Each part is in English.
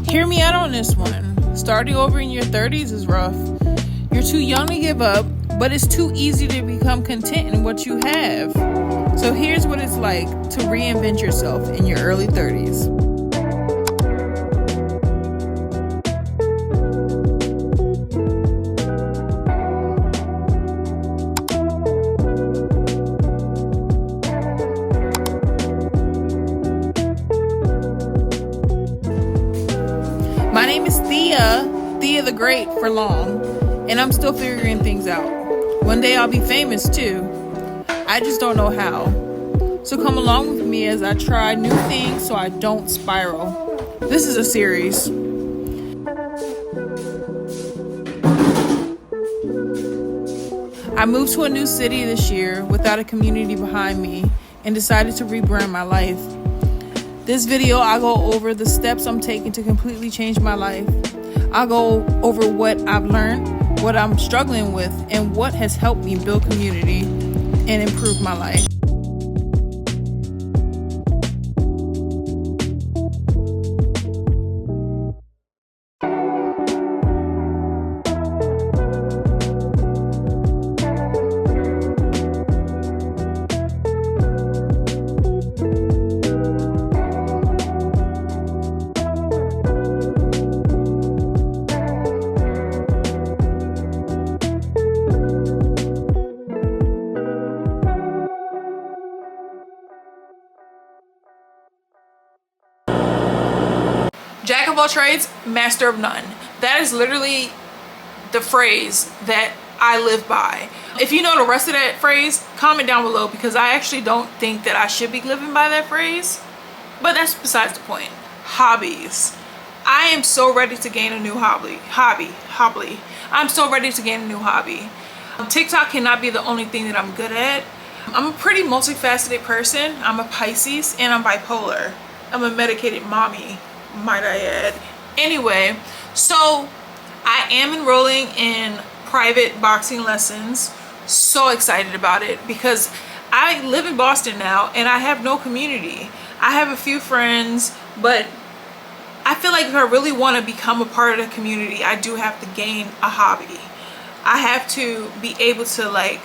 Hear me out on this one. Starting over in your 30s is rough. You're too young to give up, but it's too easy to become content in what you have. So here's what it's like to reinvent yourself in your early 30s. My name is Thea the Great for long, and I'm still figuring things out. One day I'll be famous too. I just don't know how. So come along with me as I try new things so I don't spiral. This is a series. I moved to a new city this year without a community behind me and decided to rebrand my life. This video, I'll go over the steps I'm taking to completely change my life. I'll go over what I've learned, what I'm struggling with, and what has helped me build community and improve my life. Jack of all trades, master of none. That is literally the phrase that I live by. If you know the rest of that phrase, comment down below, because I actually don't think that I should be living by that phrase. But that's besides the point. Hobbies. I am so ready to gain a new hobby. I'm so ready to gain a new hobby. TikTok cannot be the only thing that I'm good at. I'm a pretty multifaceted person. I'm a Pisces and I'm bipolar. I'm a medicated mommy, might I add. Anyway, so I am enrolling in private boxing lessons. So excited about it because I live in Boston now and I have no community. I have a few friends, but I feel like if I really want to become a part of the community, I do have to gain a hobby. I have to be able to like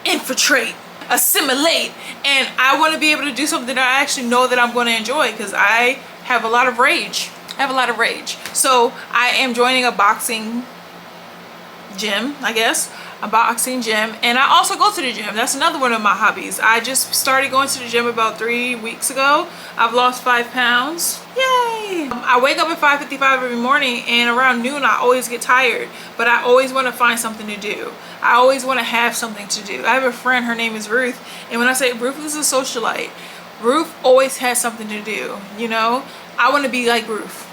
infiltrate, assimilate, and I want to be able to do something that I actually know that I'm going to enjoy, because I have a lot of rage. So I am joining a boxing gym, I guess, a boxing gym, and I also go to the gym. That's another one of my hobbies. I just started going to the gym about 3 weeks ago. I've lost 5 pounds. Yay! I wake up at 5:55 every morning, and around noon I always get tired, but I always want to find something to do. I always want to have something to do. I have a friend, her name is Ruth, and when I say Ruth is a socialite, Ruth always has something to do, you know? I want to be like Ruth.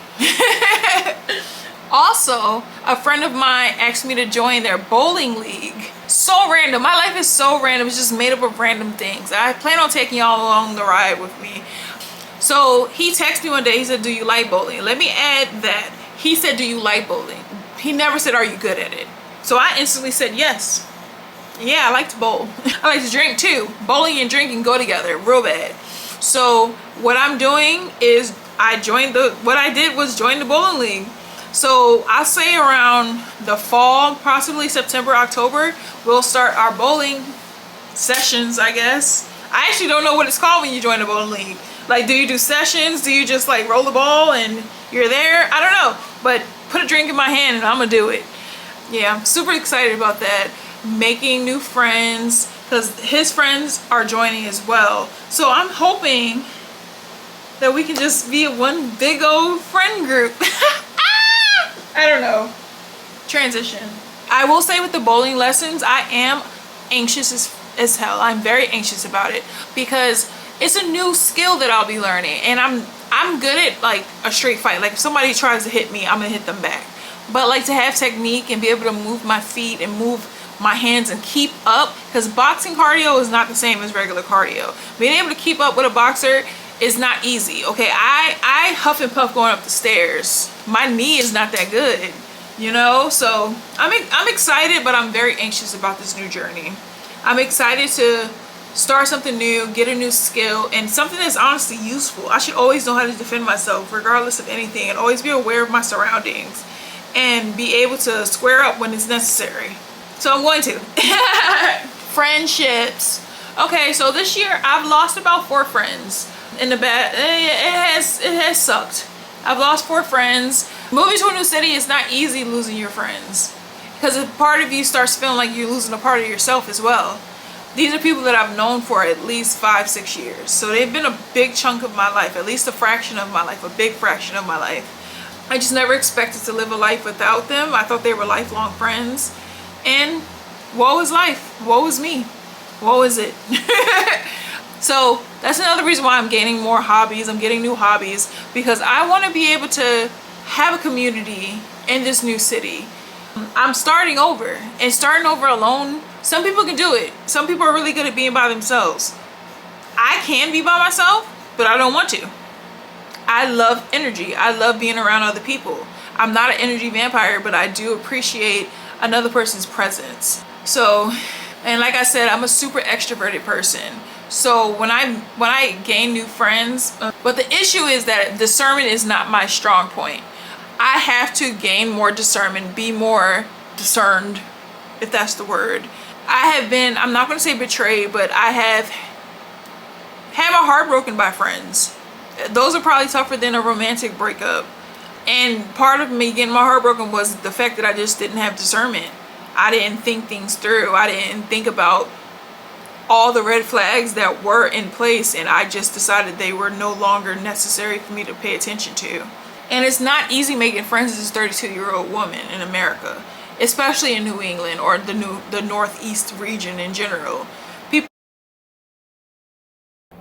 Also, a friend of mine asked me to join their bowling league. So random. My life is so random. It's just made up of random things. I plan on taking y'all along the ride with me. So he texted me one day. He said, do you like bowling? Let me add that. He said, do you like bowling? He never said, are you good at it? So I instantly said, yes. Yeah, I like to bowl. I like to drink too. Bowling and drinking go together real bad. So what I'm doing is what I did was join the bowling league. So I'll say around the fall, possibly September, October, we'll start our bowling sessions, I guess. I actually don't know what it's called when you join the bowling league. Like, do you do sessions? Do you just like roll the ball and you're there? I don't know. But put a drink in my hand and I'm gonna do it. Yeah, I'm super excited about that. Making new friends, because his friends are joining as well. So I'm hoping that we can just be one big old friend group. I don't know. Transition. I will say with the bowling lessons, I am anxious as hell. I'm very anxious about it because it's a new skill that I'll be learning, and I'm good at like a straight fight. Like if somebody tries to hit me, I'm gonna hit them back. But like to have technique and be able to move my feet and move my hands and keep up, because boxing cardio is not the same as regular cardio. Being able to keep up with a boxer is not easy. Okay, I huff and puff going up the stairs. My knee is not that good, you know? So I'm excited, but I'm very anxious about this new journey. I'm excited to start something new, get a new skill, and something that's honestly useful. I should always know how to defend myself regardless of anything, and always be aware of my surroundings and be able to square up when it's necessary. So I'm going to. Friendships. Okay, so this year I've lost about 4 friends. In the bad, it has sucked. I've lost 4 friends. Moving to a new city is not easy, losing your friends, because a part of you starts feeling like you're losing a part of yourself as well. These are people that I've known for at least 5-6 years, so they've been a big chunk of my life, at least a fraction of my life, a big fraction of my life. I just never expected to live a life without them. I thought they were lifelong friends, and woe is life, woe is me, woe is it. So that's another reason why I'm gaining more hobbies. I'm getting new hobbies because I want to be able to have a community in this new city. I'm starting over, and starting over alone, some people can do it. Some people are really good at being by themselves. I can be by myself, but I don't want to. I love energy. I love being around other people. I'm not an energy vampire, but I do appreciate another person's presence. So, and like I said, I'm a super extroverted person. So when I gain new friends, but the issue is that discernment is not my strong point. I have to gain more discernment, be more discerned, if that's the word. I have been, I'm not going to say betrayed, but I have had my heart broken by friends. Those are probably tougher than a romantic breakup. And part of me getting my heart broken was the fact that I just didn't have discernment. I didn't think things through. I didn't think about all the red flags that were in place, and I just decided they were no longer necessary for me to pay attention to. And it's not easy making friends as a 32-year-old woman in America, especially in New England or the Northeast region in general.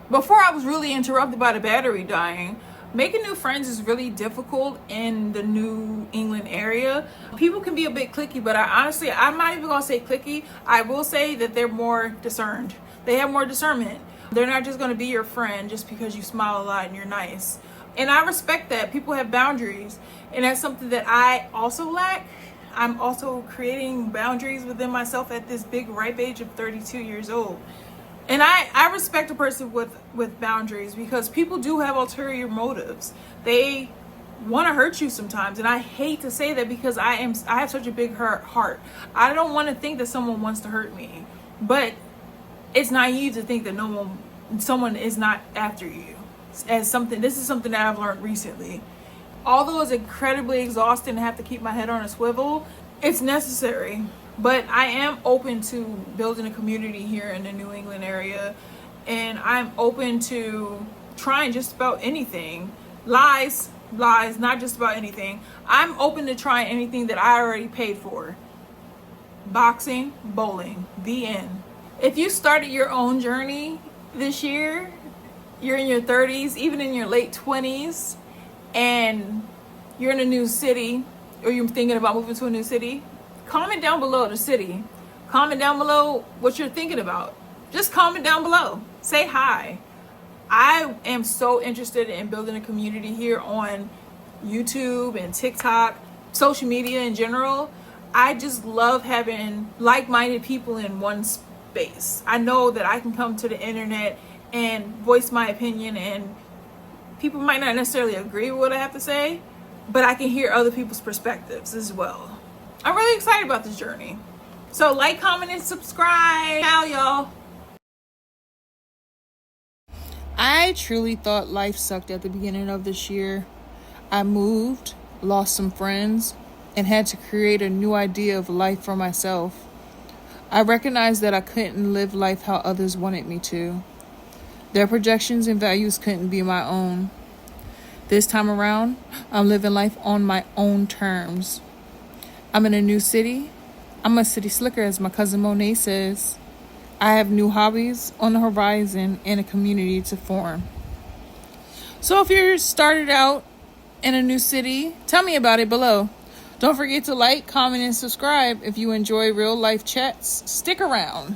Before I was really interrupted by the battery dying, making new friends is really difficult in the New England area. People can be a bit cliquey, but I'm not even gonna say cliquey. I will say that they're more discerned. They have more discernment. They're not just gonna be your friend just because you smile a lot and you're nice. And I respect that. People have boundaries, and that's something that I also lack. I'm also creating boundaries within myself at this big ripe age of 32 years old. And I respect a person with boundaries, because people do have ulterior motives. They want to hurt you sometimes, and I hate to say that because I have such a big heart. I don't want to think that someone wants to hurt me, but it's naive to think that someone is not after you. This is something that I've learned recently. Although it's incredibly exhausting to have to keep my head on a swivel, it's necessary. But I am open to building a community here in the New England area, and I'm open to trying just about anything. Lies, not just about anything. I'm open to trying anything that I already paid for. Boxing, bowling, the end. If you started your own journey this year, you're in your 30s, even in your late 20s, and you're in a new city, or you're thinking about moving to a new city, comment down below the city. Comment down below what you're thinking about. Just comment down below. Say hi. I am so interested in building a community here on YouTube and TikTok, social media in general. I just love having like-minded people in one space. I know that I can come to the internet and voice my opinion, and people might not necessarily agree with what I have to say, but I can hear other people's perspectives as well. I'm really excited about this journey. So like, comment, and subscribe. Ciao, y'all. I truly thought life sucked at the beginning of this year. I moved, lost some friends, and had to create a new idea of life for myself. I recognized that I couldn't live life how others wanted me to. Their projections and values couldn't be my own. This time around, I'm living life on my own terms. I'm in a new city. I'm a city slicker, as my cousin Monet says. I have new hobbies on the horizon and a community to form. So if you're started out in a new city, tell me about it below. Don't forget to like, comment, and subscribe. If you enjoy real life chats, stick around.